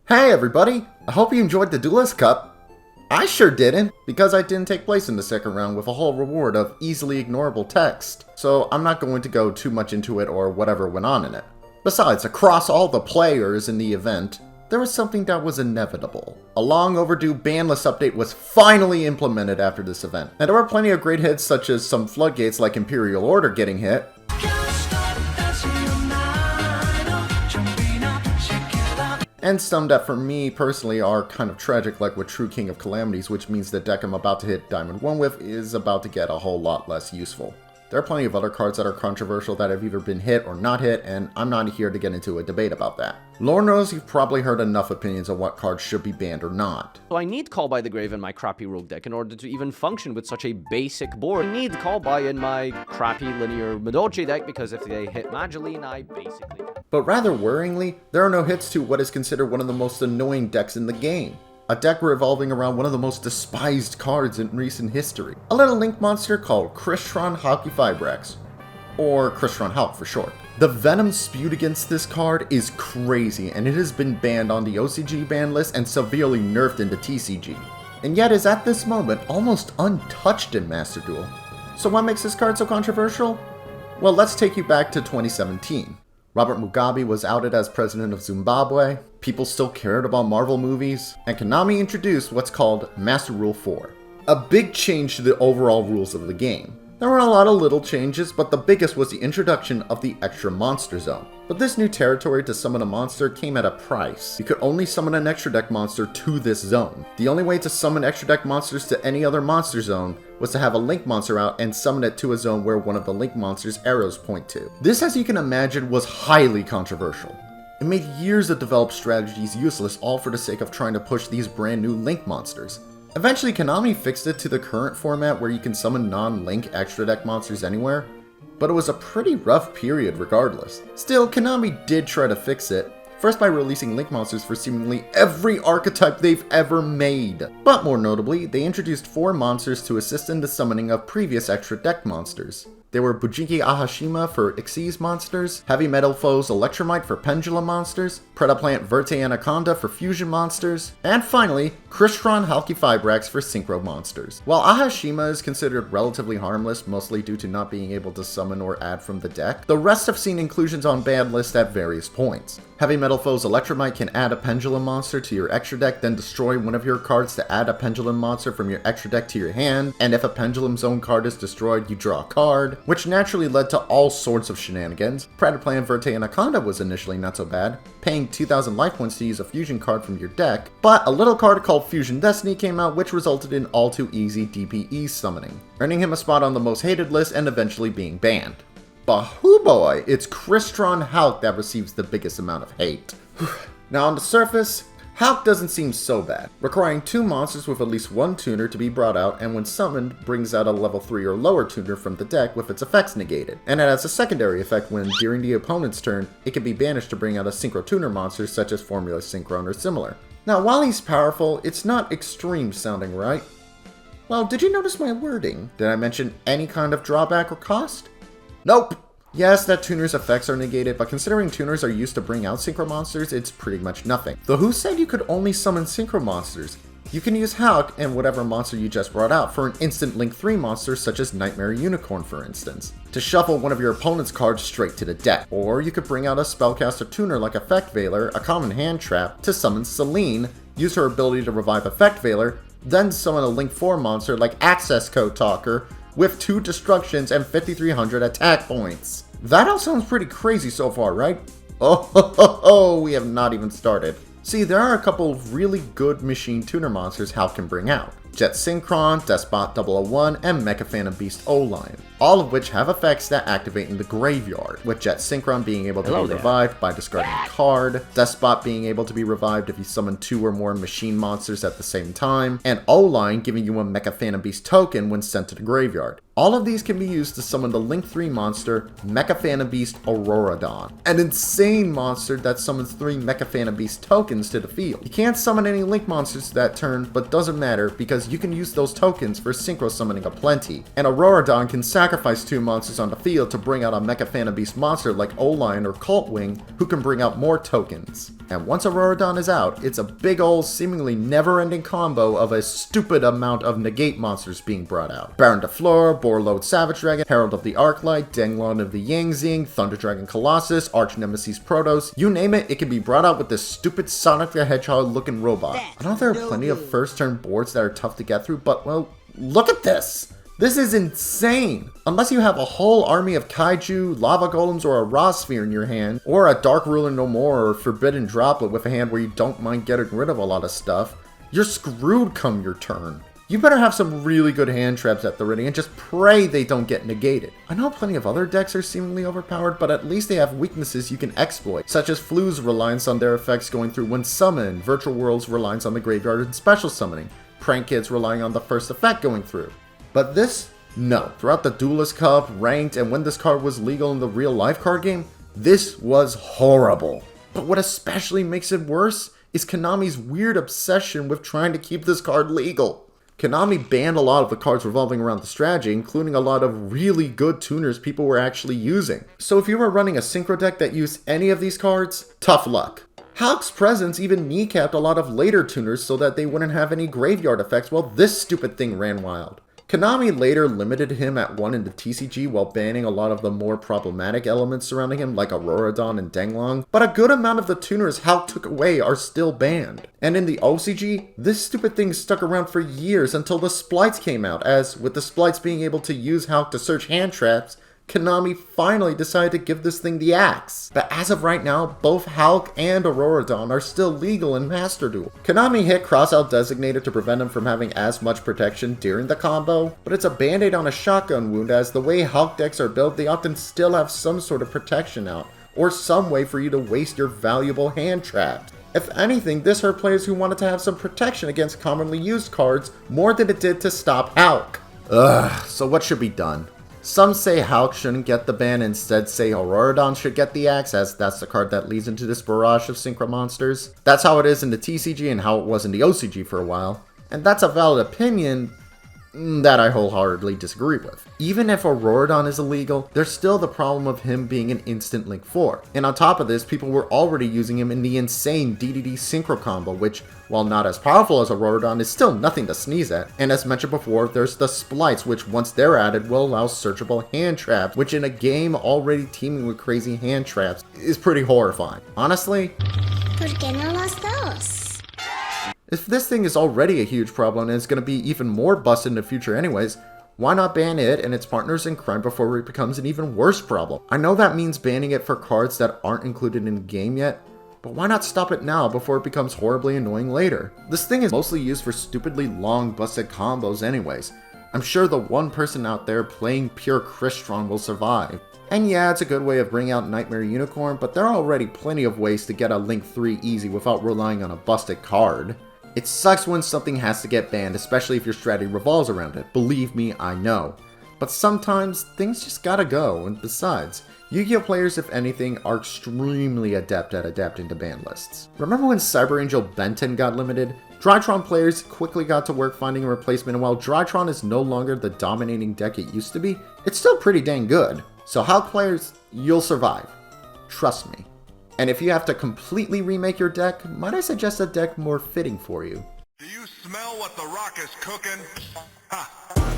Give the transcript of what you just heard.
Hey everybody! I hope you enjoyed the Duelist Cup. I sure didn't, because I didn't take place in the second round with a whole reward of easily ignorable text, so I'm not going to go too much into it or whatever went on in it. Besides, across all the players in the event, there was something that was inevitable. A long overdue banlist update was finally implemented after this event, and there were plenty of great hits such as some floodgates like Imperial Order getting hit, and some that for me personally are kind of tragic, like with True King of Calamities, which means the deck I'm about to hit Diamond 1 with is about to get a whole lot less useful. There are plenty of other cards that are controversial that have either been hit or not hit, and I'm not here to get into a debate about that. Lord knows you've probably heard enough opinions on what cards should be banned or not. So I need Call by the Grave in my crappy rogue deck in order to even function with such a basic board. I need Call by in my crappy linear Madochi deck because if they hit Mageline, I basically... But rather worryingly, there are no hits to what is considered one of the most annoying decks in the game. A deck revolving around one of the most despised cards in recent history. A little link monster called Halq, or Halq for short. The venom spewed against this card is crazy, and it has been banned on the OCG ban list and severely nerfed into TCG. And yet is at this moment almost untouched in Master Duel. So what makes this card so controversial? Well, let's take you back to 2017. Robert Mugabe was outed as president of Zimbabwe, people still cared about Marvel movies, and Konami introduced what's called Master Rule 4. A big change to the overall rules of the game. There were a lot of little changes, but the biggest was the introduction of the extra monster zone. But this new territory to summon a monster came at a price. You could only summon an extra deck monster to this zone. The only way to summon extra deck monsters to any other monster zone was to have a link monster out and summon it to a zone where one of the link monster's arrows point to. This, as you can imagine, was highly controversial. It made years of developed strategies useless, all for the sake of trying to push these brand new link monsters. Eventually, Konami fixed it to the current format where you can summon non-link extra deck monsters anywhere, but it was a pretty rough period regardless. Still, Konami did try to fix it, first by releasing link monsters for seemingly every archetype they've ever made. But more notably, they introduced 4 monsters to assist in the summoning of previous extra deck monsters. They were Bujinki Ahashima for Xyz monsters, Heavy Metal Foes Electromite for Pendulum monsters, Predaplant Verte Anaconda for fusion monsters, and finally, Halq for synchro monsters. While Ahashima is considered relatively harmless, mostly due to not being able to summon or add from the deck, the rest have seen inclusions on ban lists at various points. Heavy Metal Foes Electromite can add a Pendulum monster to your extra deck, then destroy one of your cards to add a Pendulum monster from your extra deck to your hand, and if a Pendulum Zone card is destroyed, you draw a card, which naturally led to all sorts of shenanigans. Predaplant Verte Anaconda was initially not so bad, paying 2,000 life points to use a fusion card from your deck, but a little card called Fusion Destiny came out which resulted in all too easy DPE summoning, earning him a spot on the most hated list and eventually being banned. But hoo boy, it's Halq that receives the biggest amount of hate. Now on the surface, Halq doesn't seem so bad, requiring 2 monsters with at least 1 tuner to be brought out, and when summoned, brings out a level 3 or lower tuner from the deck with its effects negated. And it has a secondary effect when, during the opponent's turn, it can be banished to bring out a synchro tuner monster such as Formula Synchron or similar. Now while he's powerful, it's not extreme sounding, right? Well, did you notice my wording? Did I mention any kind of drawback or cost? Nope! Yes, that tuner's effects are negated, but considering tuners are used to bring out synchro monsters, it's pretty much nothing. Though who said you could only summon synchro monsters? You can use Halq and whatever monster you just brought out for an instant Link 3 monster such as Nightmare Unicorn for instance, to shuffle one of your opponent's cards straight to the deck. Or you could bring out a spellcaster tuner like Effect Veiler, a common hand trap, to summon Celine, use her ability to revive Effect Veiler, then summon a Link 4 monster like Access Code Talker, with 2 destructions and 5,300 attack points. That all sounds pretty crazy so far, right? Oh, we have not even started. See, there are a couple of really good machine tuner monsters Halq can bring out. Jet Synchron, Despot 001, and Mecha Phantom Beast O-Line, all of which have effects that activate in the graveyard, with Jet Synchron being able to be revived by discarding a card, Despot being able to be revived if you summon 2 or more machine monsters at the same time, and O-Line giving you a Mecha Phantom Beast token when sent to the graveyard. All of these can be used to summon the Link 3 monster, Mecha Phantom Beast Auroradon, an insane monster that summons 3 Mecha Phantom Beast tokens to the field. You can't summon any Link monsters that turn, but doesn't matter because you can use those tokens for synchro summoning aplenty, and Auroradon can sacrifice 2 monsters on the field to bring out a Mecha Phantom Beast monster like O-Lion or Cult Wing, who can bring out more tokens. And once Auroradon is out, it's a big ol' seemingly never-ending combo of a stupid amount of negate monsters being brought out. Baron de Fleur, Borlode Savage Dragon, Herald of the Arclight, Denglon of the Yangzing, Thunder Dragon Colossus, Arch Nemesis Protoss, you name it, it can be brought out with this stupid Sonic the Hedgehog looking robot. I know there are plenty of first turn boards that are tough to get through, but well, look at this! This is insane! Unless you have a whole army of kaiju, lava golems, or a raw sphere in your hand, or a Dark Ruler No More or Forbidden Droplet with a hand where you don't mind getting rid of a lot of stuff, you're screwed come your turn. You better have some really good hand traps at the ready and just pray they don't get negated. I know plenty of other decks are seemingly overpowered, but at least they have weaknesses you can exploit, such as Flu's reliance on their effects going through when summoned, Virtual World's reliance on the graveyard and special summoning, Prank Kids relying on the first effect going through. But this? No. Throughout the Duelist Cup, Ranked, and when this card was legal in the real life card game, this was horrible. But what especially makes it worse is Konami's weird obsession with trying to keep this card legal. Konami banned a lot of the cards revolving around the strategy, including a lot of really good tuners people were actually using. So if you were running a synchro deck that used any of these cards, tough luck. Halq's presence even kneecapped a lot of later tuners so that they wouldn't have any graveyard effects while this stupid thing ran wild. Konami later limited him at 1 in the TCG while banning a lot of the more problematic elements surrounding him like Auroradon and Denglong, but a good amount of the tuners Halq took away are still banned. And in the OCG, this stupid thing stuck around for years until the splites came out, as with the splites being able to use Halq to search hand traps, Konami finally decided to give this thing the axe. But as of right now, both Halq and Auroradon are still legal in Master Duel. Konami hit Crossout Designated to prevent him from having as much protection during the combo, but it's a band-aid on a shotgun wound, as the way Halq decks are built, they often still have some sort of protection out, or some way for you to waste your valuable hand traps. If anything, this hurt players who wanted to have some protection against commonly used cards more than it did to stop Halq. Ugh, so what should be done? Some say Halq shouldn't get the ban, instead say Auroradon should get the axe, as that's the card that leads into this barrage of synchro monsters. That's how it is in the TCG and how it was in the OCG for a while. And that's a valid opinion that I wholeheartedly disagree with. Even if Auroradon is illegal, there's still the problem of him being an instant Link 4. And on top of this, people were already using him in the insane DDD Synchro combo, which, while not as powerful as Auroradon, is still nothing to sneeze at. And as mentioned before, there's the splites, which once they're added will allow searchable hand traps, which in a game already teeming with crazy hand traps is pretty horrifying. Honestly, ¿Por qué no los dos? if this thing is already a huge problem and is going to be even more busted in the future anyways, why not ban it and its partners in crime before it becomes an even worse problem? I know that means banning it for cards that aren't included in the game yet, but why not stop it now before it becomes horribly annoying later? This thing is mostly used for stupidly long busted combos anyways. I'm sure the one person out there playing pure Crystron will survive. And yeah, it's a good way of bringing out Nightmare Unicorn, but there are already plenty of ways to get a Link 3 easy without relying on a busted card. It sucks when something has to get banned, especially if your strategy revolves around it. Believe me, I know. But sometimes, things just gotta go, and besides, Yu-Gi-Oh! Players, if anything, are extremely adept at adapting to ban lists. Remember when Cyber Angel Benton got limited? Drytron players quickly got to work finding a replacement, and while Drytron is no longer the dominating deck it used to be, it's still pretty dang good. So Halq players, you'll survive. Trust me. And if you have to completely remake your deck, might I suggest a deck more fitting for you? Do you smell what the rock is cooking? Ha!